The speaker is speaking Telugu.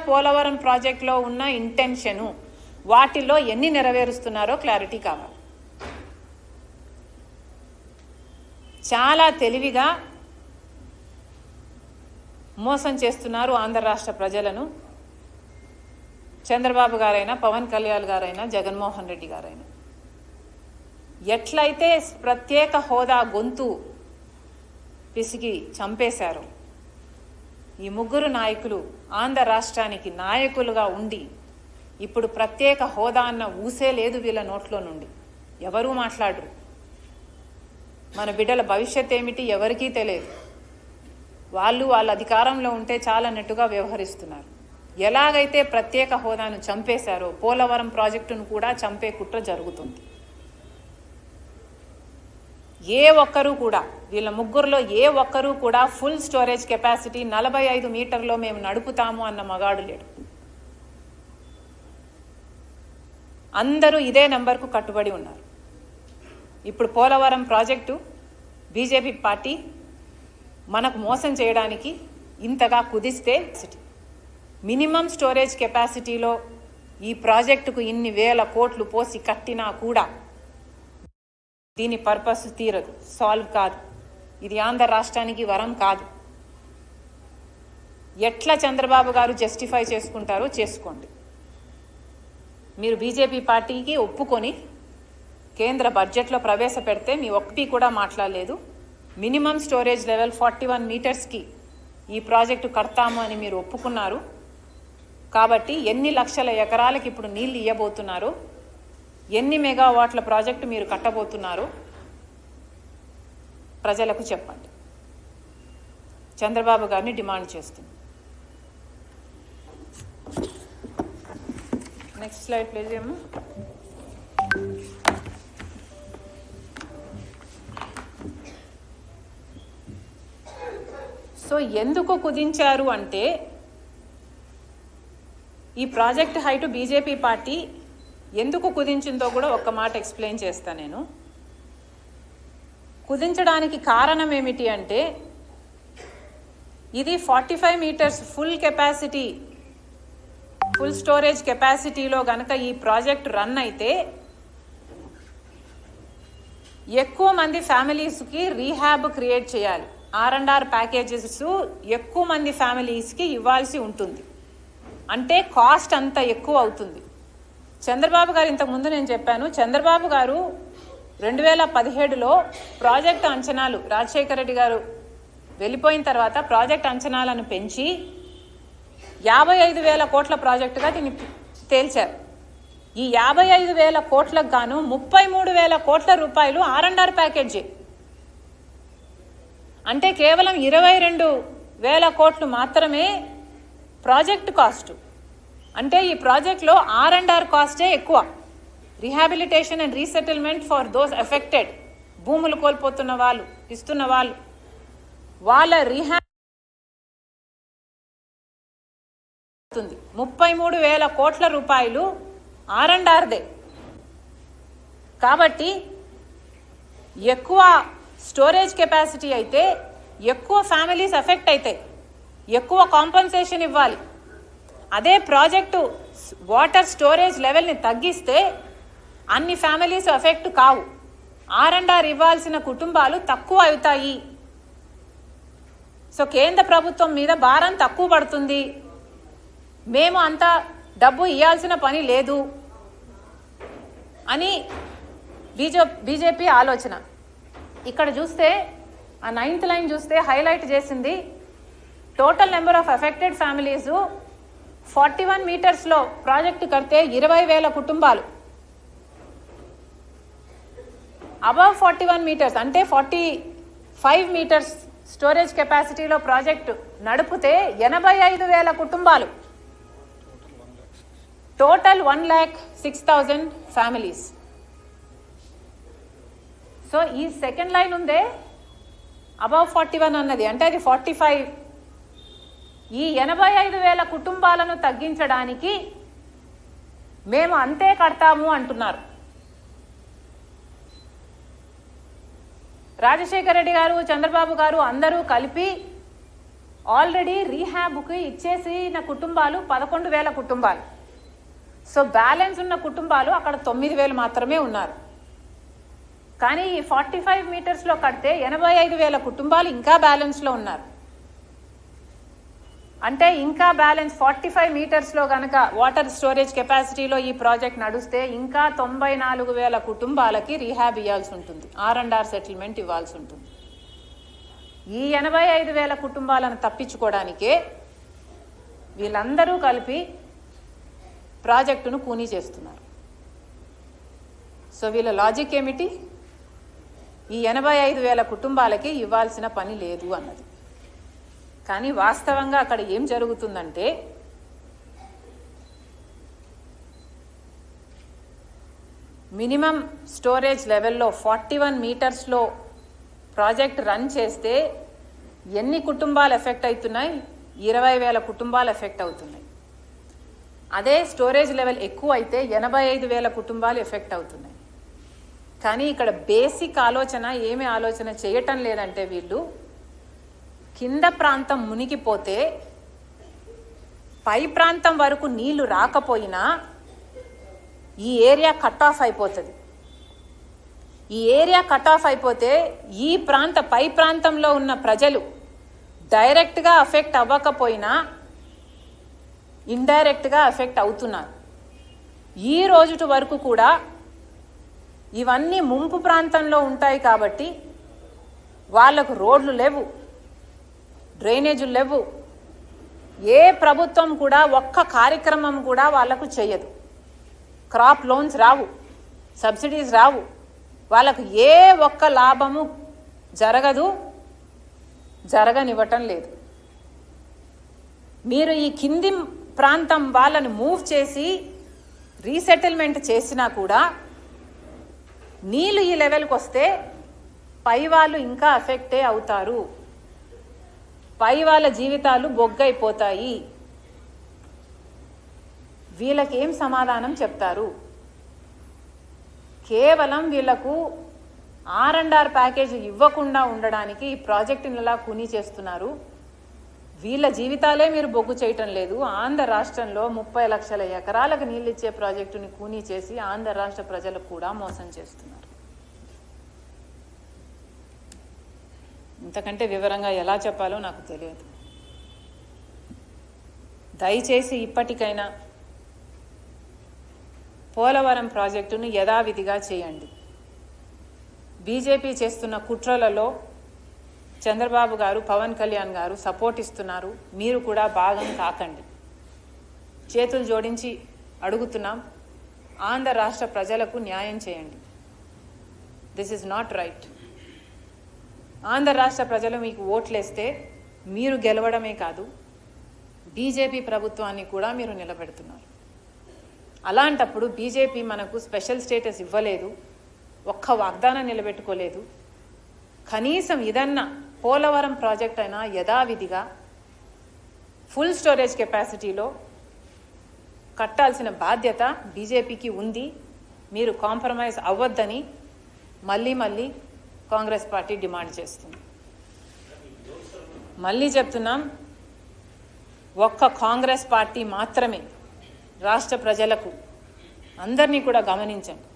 పోలవరం ప్రాజెక్టులో ఉన్న ఇంటెన్షను వాటిలో ఎన్ని నెరవేరుస్తున్నారో క్లారిటీ కావాలి. చాలా తెలివిగా మోసం చేస్తున్నారు ఆంధ్ర రాష్ట్ర ప్రజలను. చంద్రబాబు గారైనా, పవన్ కళ్యాణ్ గారైనా, జగన్మోహన్ రెడ్డి గారైనా ఎట్లయితే ప్రత్యేక హోదా గొంతు పిసికి చంపేశారు, ఈ ముగ్గురు నాయకులు ఆంధ్ర రాష్ట్రానికి నాయకులుగా ఉండి ఇప్పుడు ప్రత్యేక హోదా అన్న ఊసే లేదు వీళ్ళ నోట్లో నుండి. ఎవరూ మాట్లాడరు. మన బిడ్డల భవిష్యత్ ఏమిటి ఎవరికీ తెలియదు. వాళ్ళ అధికారంలో ఉంటే చాలన్నట్టుగా వ్యవహరిస్తున్నారు. ఎలాగైతే ప్రత్యేక హోదాను చంపేశారో పోలవరం ప్రాజెక్టును కూడా చంపే కుట్ర జరుగుతుంది. ఏ ఒక్కరూ కూడా, వీళ్ళ ముగ్గురులో ఏ ఒక్కరూ కూడా ఫుల్ స్టోరేజ్ కెపాసిటీ 45 మీటర్లో మేము నడుపుతాము అన్న మగాడు లేడు. అందరూ ఇదే నెంబర్కు కట్టుబడి ఉన్నారు. ఇప్పుడు పోలవరం ప్రాజెక్టు బీజేపీ పార్టీ మనకు మోసం చేయడానికి ఇంతగా కుదిస్తే మినిమం స్టోరేజ్ కెపాసిటీలో ఈ ప్రాజెక్టుకు ఇన్ని వేల కోట్లు పోసి కట్టినా కూడా దీని పర్పస్ తీరదు, సాల్వ్ కాదు. ఇది ఆంధ్ర రాష్ట్రానికి వరం కాదు. ఎట్లా చంద్రబాబు గారు జస్టిఫై చేసుకుంటారో చేసుకోండి. మీరు బీజేపీ పార్టీకి ఒప్పుకొని కేంద్ర బడ్జెట్లో ప్రవేశపెడితే మీ ఒక్కటి కూడా మాట్లాడలేదు. మినిమం స్టోరేజ్ లెవెల్ 41 మీటర్స్కి ఈ ప్రాజెక్టు కడతాము అని మీరు ఒప్పుకున్నారు. కాబట్టి ఎన్ని లక్షల ఎకరాలకు ఇప్పుడు నీళ్ళు ఇవ్వబోతున్నారు, ఎన్ని మెగావాట్ల ప్రాజెక్టు మీరు కట్టబోతున్నారు ప్రజలకు చెప్పండి. చంద్రబాబు గారిని డిమాండ్ చేస్తుంది. నెక్స్ట్ స్లైడ్ ప్లీజ్ ఏమో. సో ఎందుకు కుదించారు అంటే, ఈ ప్రాజెక్ట్ హైటు బీజేపీ పార్టీ ఎందుకు కుదించిందో కూడా ఒక్క మాట ఎక్స్ప్లెయిన్ చేస్తాను నేను. కుదించడానికి కారణం ఏమిటి అంటే, ఇది 45 meters full capacity, full storage కెపాసిటీలో గనక ఈ ప్రాజెక్ట్ రన్ అయితే ఎక్కువ మంది ఫ్యామిలీస్కి రీహాబ్ క్రియేట్ చేయాలి. R&R ప్యాకేజెస్ ఎక్కువ మంది ఫ్యామిలీస్కి ఇవ్వాల్సి ఉంటుంది. అంటే కాస్ట్ అంత ఎక్కువ అవుతుంది. చంద్రబాబు గారు ఇంతకుముందు నేను చెప్పాను, చంద్రబాబు గారు 2017లో ప్రాజెక్టు అంచనాలు, రాజశేఖర రెడ్డి గారు వెళ్ళిపోయిన తర్వాత ప్రాజెక్ట్ అంచనాలను పెంచి 55,000 కోట్ల ప్రాజెక్టుగా దీన్ని తేల్చారు. ఈ 55,000 కోట్లకు గాను 33,000 కోట్ల రూపాయలు R&R ప్యాకేజీ. అంటే కేవలం 22,000 కోట్లు మాత్రమే ప్రాజెక్టు కాస్ట్. అంటే ఈ ప్రాజెక్ట్లో R&R కాస్టే ఎక్కువ. Rehabilitation and resettlement for those affected, భూములు కోల్పోతున్న వాళ్ళు, ఇస్తున్న వాళ్ళు, వాళ్ళ రీహాబ్ 33,000 కోట్ల రూపాయలు R&Rదే. కాబట్టి ఎక్కువ స్టోరేజ్ కెపాసిటీ అయితే ఎక్కువ ఫ్యామిలీస్ ఎఫెక్ట్ అవుతాయి, ఎక్కువ కాంపన్సేషన్ ఇవ్వాలి. అదే ప్రాజెక్టు వాటర్ స్టోరేజ్ లెవెల్ని తగ్గిస్తే అన్ని ఫ్యామిలీస్ ఎఫెక్ట్ కావు. R&R ఇవ్వాల్సిన కుటుంబాలు తక్కువ అవుతాయి. సో కేంద్ర ప్రభుత్వం మీద భారం తక్కువ పడుతుంది. మేము అంత డబ్బు ఇవ్వాల్సిన పని లేదు అని బీజేపీ ఆలోచన. ఇక్కడ చూస్తే ఆ 9th లైన్ చూస్తే హైలైట్ చేసింది, total number of affected families 41 మీటర్స్లో ప్రాజెక్టు కడితే 20,000 కుటుంబాలు, అబవ్ 41 మీటర్స్ అంటే 45 మీటర్స్ స్టోరేజ్ కెపాసిటీలో ప్రాజెక్టు నడిపితే 85,000 కుటుంబాలు, టోటల్ 1,06,000 ఫ్యామిలీస్. సో ఈ సెకండ్ లైన్ ఉందే అబవ్ 41 అన్నది, అంటే అది 45. ఈ 85,000 కుటుంబాలను తగ్గించడానికి మేము అంతే కడతాము అంటున్నారు. రాజశేఖర రెడ్డి గారు, చంద్రబాబు గారు అందరూ కలిపి ఆల్రెడీ రీహాబ్కి ఇచ్చేసిన కుటుంబాలు 11,000 కుటుంబాలు. సో బ్యాలెన్స్ ఉన్న కుటుంబాలు అక్కడ 9,000 మాత్రమే ఉన్నారు. కానీ ఈ 45 మీటర్స్లో కడితే 85,000 కుటుంబాలు ఇంకా బ్యాలెన్స్లో ఉన్నారు. అంటే ఇంకా బ్యాలెన్స్ 45 మీటర్స్లో కనుక వాటర్ స్టోరేజ్ కెపాసిటీలో ఈ ప్రాజెక్ట్ నడుస్తే ఇంకా 94,000 కుటుంబాలకి రీహాబ్ ఇవ్వాల్సి ఉంటుంది, R&R సెటిల్మెంట్ ఇవ్వాల్సి ఉంటుంది. ఈ 85,000 కుటుంబాలను తప్పించుకోవడానికే వీళ్ళందరూ కలిపి ప్రాజెక్టును కూనీ చేస్తున్నారు. సో వీళ్ళ లాజిక్ ఏమిటి? ఈ 85,000 కుటుంబాలకి ఇవ్వాల్సిన పని లేదు అన్నది. కానీ వాస్తవంగా అక్కడ ఏం జరుగుతుందంటే మినిమం స్టోరేజ్ లెవెల్లో 41 మీటర్స్లో ప్రాజెక్ట్ రన్ చేస్తే ఎన్ని కుటుంబాలు ఎఫెక్ట్ అవుతున్నాయి? 20,000 కుటుంబాలు ఎఫెక్ట్ అవుతున్నాయి. అదే స్టోరేజ్ లెవెల్ ఎక్కువ అయితే 85,000 కుటుంబాలు ఎఫెక్ట్ అవుతున్నాయి. కానీ ఇక్కడ బేసిక్ ఆలోచన ఏమి ఆలోచన చేయటం లేదంటే వీళ్ళు కింద ప్రాంతం మునిగిపోతే పై ప్రాంతం వరకు నీళ్లు రాకపోయినా ఈ ఏరియా కట్ ఆఫ్ అయిపోతుంది. ఈ ఏరియా కట్ ఆఫ్ అయిపోతే ఈ పై ప్రాంతంలో ఉన్న ప్రజలు డైరెక్ట్గా అఫెక్ట్ అవ్వకపోయినా ఇండైరెక్ట్గా అఫెక్ట్ అవుతున్నారు. ఈ రోజుటి వరకు కూడా ఇవన్నీ ముంపు ప్రాంతంలో ఉంటాయి కాబట్టి వాళ్లకు రోడ్లు లేవు, డ్రైనేజీలు లేవు. ఏ ప్రభుత్వం కూడా ఒక్క కార్యక్రమం కూడా వాళ్లకు చేయదు. క్రాప్ లోన్స్ రావు, సబ్సిడీస్ రావు, వాళ్ళకు ఏ ఒక్క లాభము జరగదు, జరగనివ్వటం లేదు. మీరు ఈ కింది ప్రాంతం వాళ్ళని మూవ్ చేసి రీసెటిల్మెంట్ చేసినా కూడా నీళ్ళు ఈ లెవెల్కి వస్తే పై వాళ్ళు ఇంకా అఫెక్టే అవుతారు, పై వాళ్ళ జీవితాలు బొగ్గైపోతాయి. వీళ్ళకి ఏం సమాధానం చెప్తారు? కేవలం వీళ్లకు R&R ప్యాకేజ్ ఇవ్వకుండా ఉండడానికి ఈ ప్రాజెక్టుని ఇలా కూనీ చేస్తున్నారు. వీళ్ళ జీవితాలే మీరు బొగ్గు చేయటం లేదు. ఆంధ్ర రాష్ట్రంలో 30 లక్షల ఎకరాలకు నీళ్ళు ఇచ్చే ప్రాజెక్టుని కూనీ చేసి ఆంధ్ర రాష్ట్ర ప్రజలకు కూడా మోసం చేస్తున్నారు. ఇంతకంటే వివరంగా ఎలా చెప్పాలో నాకు తెలియదు. దయచేసి ఇప్పటికైనా పోలవరం ప్రాజెక్టును యథావిధిగా చేయండి. బీజేపీ చేస్తున్న కుట్రలలో చంద్రబాబు గారు, పవన్ కళ్యాణ్ గారు సపోర్ట్ ఇస్తున్నారు. మీరు కూడా భాగం కాకండి. చేతులు జోడించి అడుగుతున్నాం, ఆంధ్ర రాష్ట్ర ప్రజలకు న్యాయం చేయండి. This is not right. Andhra రాష్ట్ర ప్రజలు మీకు ఓట్లేస్తే మీరు గెలవడమే కాదు, బీజేపీ ప్రభుత్వాన్ని కూడా మీరు నిలబెడుతున్నారు. అలాంటప్పుడు బీజేపీ మనకు స్పెషల్ స్టేటస్ ఇవ్వలేదు, ఒక్క వాగ్దానం నిలబెట్టుకోలేదు. కనీసం ఇదన్నా పోలవరం ప్రాజెక్ట్ అయినా యథావిధిగా ఫుల్ స్టోరేజ్ కెపాసిటీలో కట్టాల్సిన బాధ్యత బీజేపీకి ఉంది. మీరు కాంప్రమైజ్ అవ్వద్దని మళ్ళీ మళ్ళీ కాంగ్రెస్ పార్టీ డిమాండ్ చేస్తుంది. మళ్ళీ చెప్తున్నాం, ఒక్క కాంగ్రెస్ పార్టీ మాత్రమే రాష్ట్ర ప్రజలకు, అందరినీ కూడా గమనించండి,